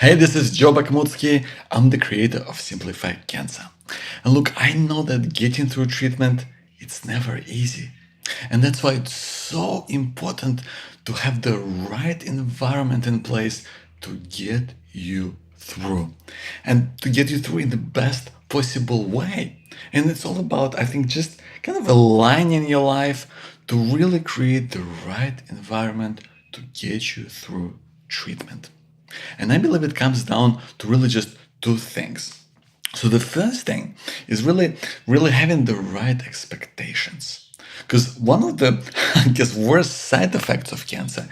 Hey, this is Joe Bakhmutsky. I'm the creator of Simplified Cancer. And look, I know that getting through treatment, it's never easy. And that's why it's so important to have the right environment in place to get you through. And to get you through in the best possible way. And it's all about, I think, just kind of aligning your life to really create the right environment to get you through treatment. And I believe it comes down to really just two things. So the first thing is really having the right expectations. Because one of the, I guess, worst side effects of cancer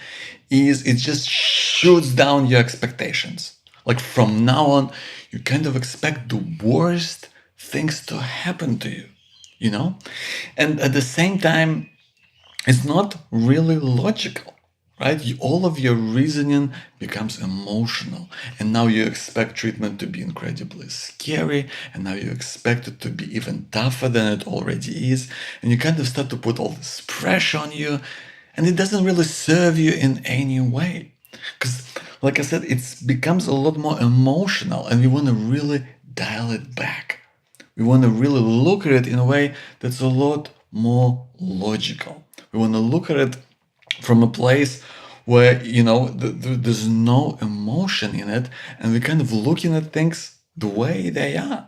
is it just shoots down your expectations. Like from now on, you kind of expect the worst things to happen to you, you know? And at the same time, it's not really logical, right? All of your reasoning becomes emotional, and now you expect treatment to be incredibly scary, and now you expect it to be even tougher than it already is, and you kind of start to put all this pressure on you, and it doesn't really serve you in any way. Because, like I said, it becomes a lot more emotional, and we want to really dial it back. We want to really look at it in a way that's a lot more logical. We want to look at it from a place where, there's no emotion in it, and we're kind of looking at things the way they are.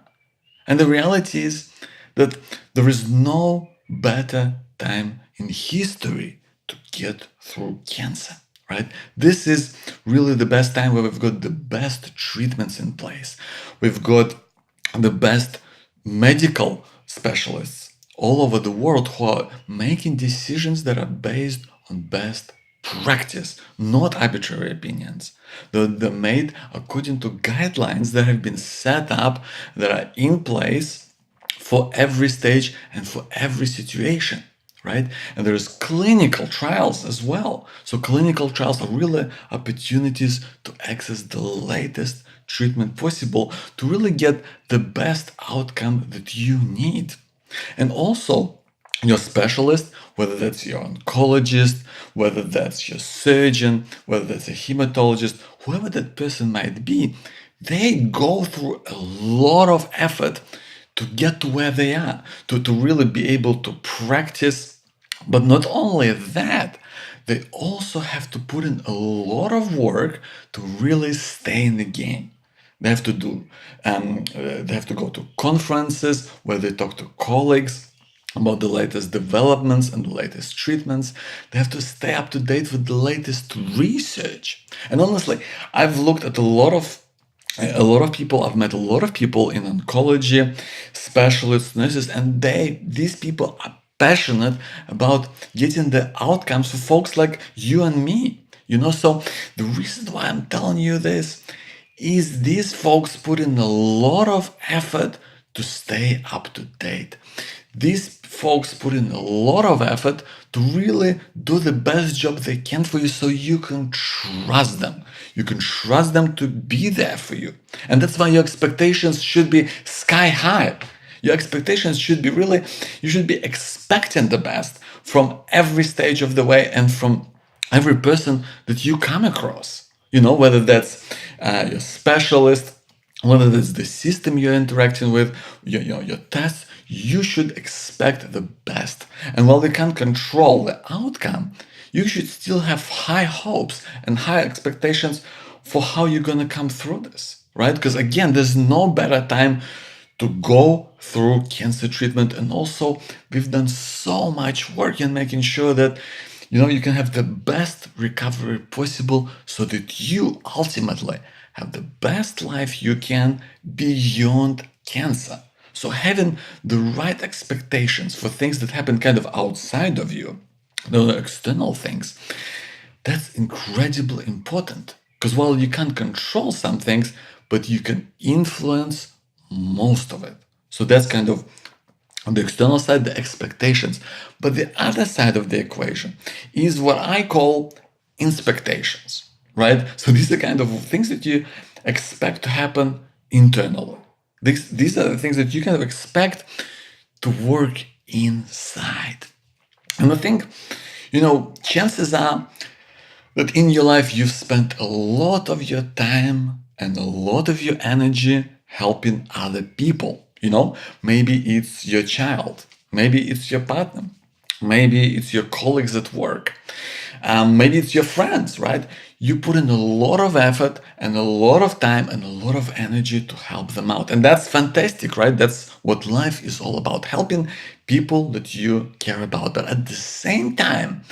And the reality is that there is no better time in history to get through cancer, right? This is really the best time where we've got the best treatments in place. We've got the best medical specialists all over the world who are making decisions that are based on best practice, not arbitrary opinions. They're made according to guidelines that have been set up, that are in place for every stage and for every situation, right? And there's clinical trials as well. So clinical trials are really opportunities to access the latest treatment possible to really get the best outcome that you need. And also, your specialist, whether that's your oncologist, whether that's your surgeon, whether that's a hematologist, whoever that person might be, they go through a lot of effort to get to where they are, to really be able to practice. But not only that, they also have to put in a lot of work to really stay in the game. They have to do, they have to go to conferences where they talk to colleagues about the latest developments and the latest treatments. They have to stay up to date with the latest research. And honestly, I've looked at a lot of people. I've met a lot of people in oncology, specialists, nurses, and these people are passionate about getting the outcomes for folks like you and me. So the reason why I'm telling you this is these folks put in a lot of effort to stay up to date. These folks put in a lot of effort to really do the best job they can for you so you can trust them. You can trust them to be there for you. And that's why your expectations should be sky high. Your expectations should be you should be expecting the best from every stage of the way and from every person that you come across. Whether that's your specialist, whether that's the system you're interacting with, your tests, you should expect the best. And while you can't control the outcome, you should still have high hopes and high expectations for how you're going to come through this, right? Because again, there's no better time to go through cancer treatment. And also, we've done so much work in making sure that you can have the best recovery possible so that you ultimately have the best life you can beyond cancer. So having the right expectations for things that happen kind of outside of you, the external things, that's incredibly important. Because while you can't control some things, but you can influence most of it. So that's kind of on the external side, the expectations. But the other side of the equation is what I call inspectations, right? So these are kind of things that you expect to happen internally. These are the things that you kind of expect to work inside. And I think, chances are that in your life you've spent a lot of your time and a lot of your energy helping other people. Maybe it's your child, maybe it's your partner, maybe it's your colleagues at work, maybe it's your friends, right? You put in a lot of effort and a lot of time and a lot of energy to help them out. And that's fantastic, right? That's what life is all about, helping people that you care about. But at the same time,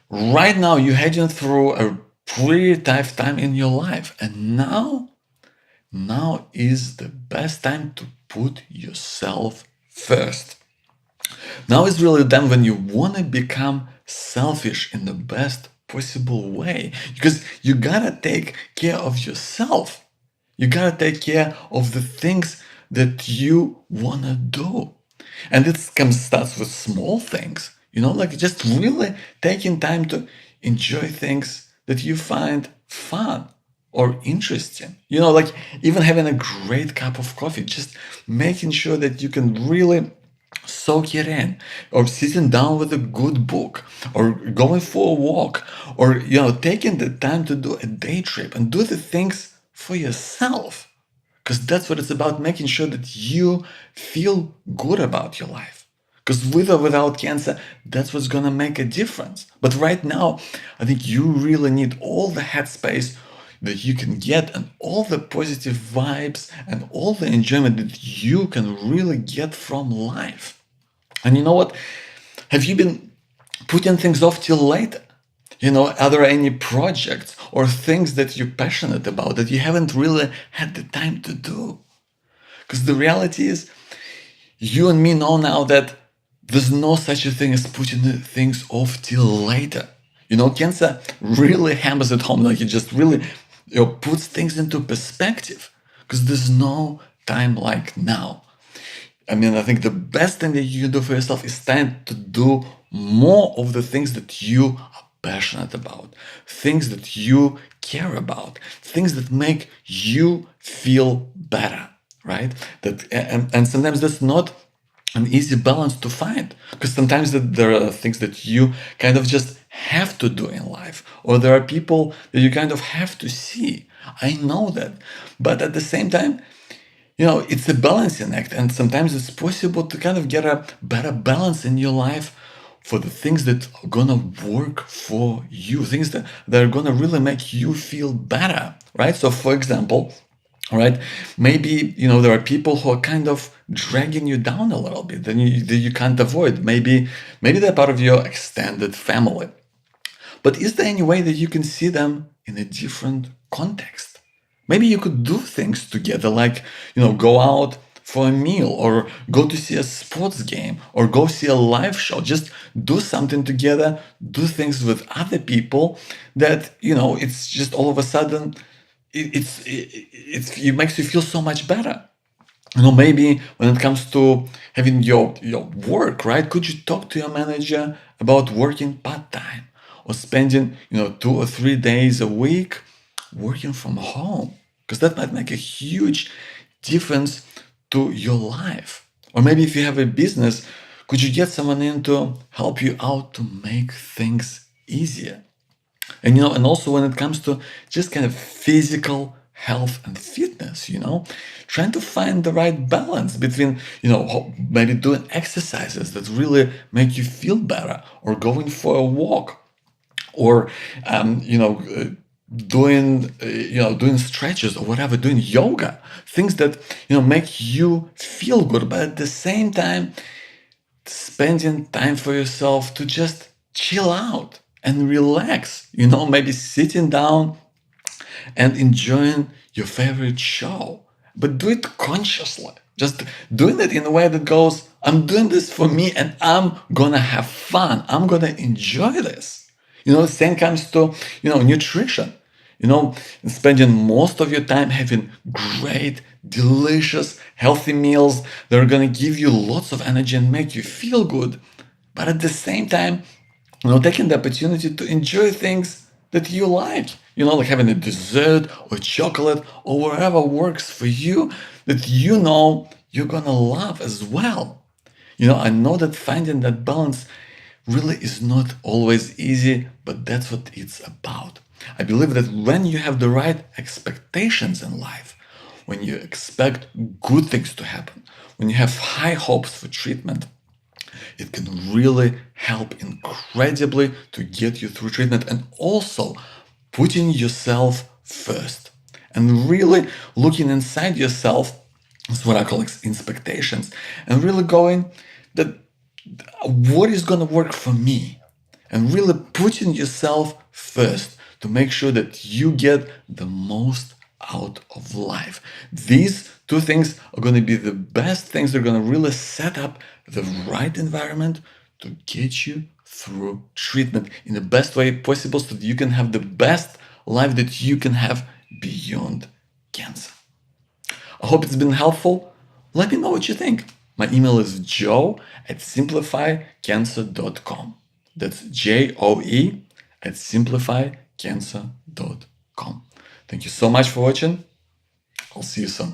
right now you're heading through a pretty tough time in your life. And now is the best time to put yourself first. Now is really the time when you want to become selfish in the best possible way, because you gotta take care of yourself. You gotta take care of the things that you wanna do. And it starts with small things, like just really taking time to enjoy things that you find fun or interesting. Like even having a great cup of coffee, just making sure that you can really soak it in, or sitting down with a good book, or going for a walk, or taking the time to do a day trip and do the things for yourself, because that's what it's about, making sure that you feel good about your life. Because with or without cancer, that's what's gonna make a difference. But right now, I think you really need all the headspace that you can get, and all the positive vibes and all the enjoyment that you can really get from life. And you know what? Have you been putting things off till later? Are there any projects or things that you're passionate about that you haven't really had the time to do? Because the reality is, you and me know now that there's no such a thing as putting things off till later. Cancer really hammers it home, like it just really puts things into perspective, because there's no time like now. I mean, I think the best thing that you can do for yourself is stand to do more of the things that you are passionate about, things that you care about, things that make you feel better, right? And sometimes that's not an easy balance to find, because sometimes there are things that you kind of just have to do in life, or there are people that you kind of have to see. I know that, but at the same time, it's a balancing act, and sometimes it's possible to kind of get a better balance in your life for the things that are gonna work for you, things that are gonna really make you feel better, right? So, for example, right, maybe there are people who are kind of dragging you down a little bit that you can't avoid. Maybe they're part of your extended family, but is there any way that you can see them in a different context? Maybe you could do things together, like, go out for a meal, or go to see a sports game, or go see a live show. Just do something together, do things with other people that, it's just all of a sudden, it makes you feel so much better. Maybe when it comes to having your work, right? Could you talk to your manager about working part-time, or spending, 2 or 3 days a week working from home? Because that might make a huge difference to your life. Or maybe if you have a business, could you get someone in to help you out to make things easier? And and also when it comes to just kind of physical health and fitness, trying to find the right balance between, maybe doing exercises that really make you feel better, or going for a walk, or doing stretches, or whatever, doing yoga, things that make you feel good, but at the same time spending time for yourself to just chill out and relax, maybe sitting down and enjoying your favorite show, but do it consciously. Just doing it in a way that goes, I'm doing this for me and I'm gonna have fun. I'm gonna enjoy this. The same comes to, nutrition. Spending most of your time having great, delicious, healthy meals that are gonna give you lots of energy and make you feel good. But at the same time, taking the opportunity to enjoy things that you like, like having a dessert or chocolate or whatever works for you, that you're gonna love as well. I know that finding that balance really is not always easy, but that's what it's about. I believe that when you have the right expectations in life, when you expect good things to happen, when you have high hopes for treatment, it can really help incredibly to get you through treatment, and also putting yourself first and really looking inside yourself. That's what I call expectations, and really going that what is going to work for me, and really putting yourself first to make sure that you get the most out of life. These two things are going to be the best things. They're going to really set up the right environment to get you through treatment in the best way possible so that you can have the best life that you can have beyond cancer. I hope it's been helpful. Let me know what you think. My email is joe@simplifycancer.com. That's JOE@simplifycancer.com. Thank you so much for watching. I'll see you soon.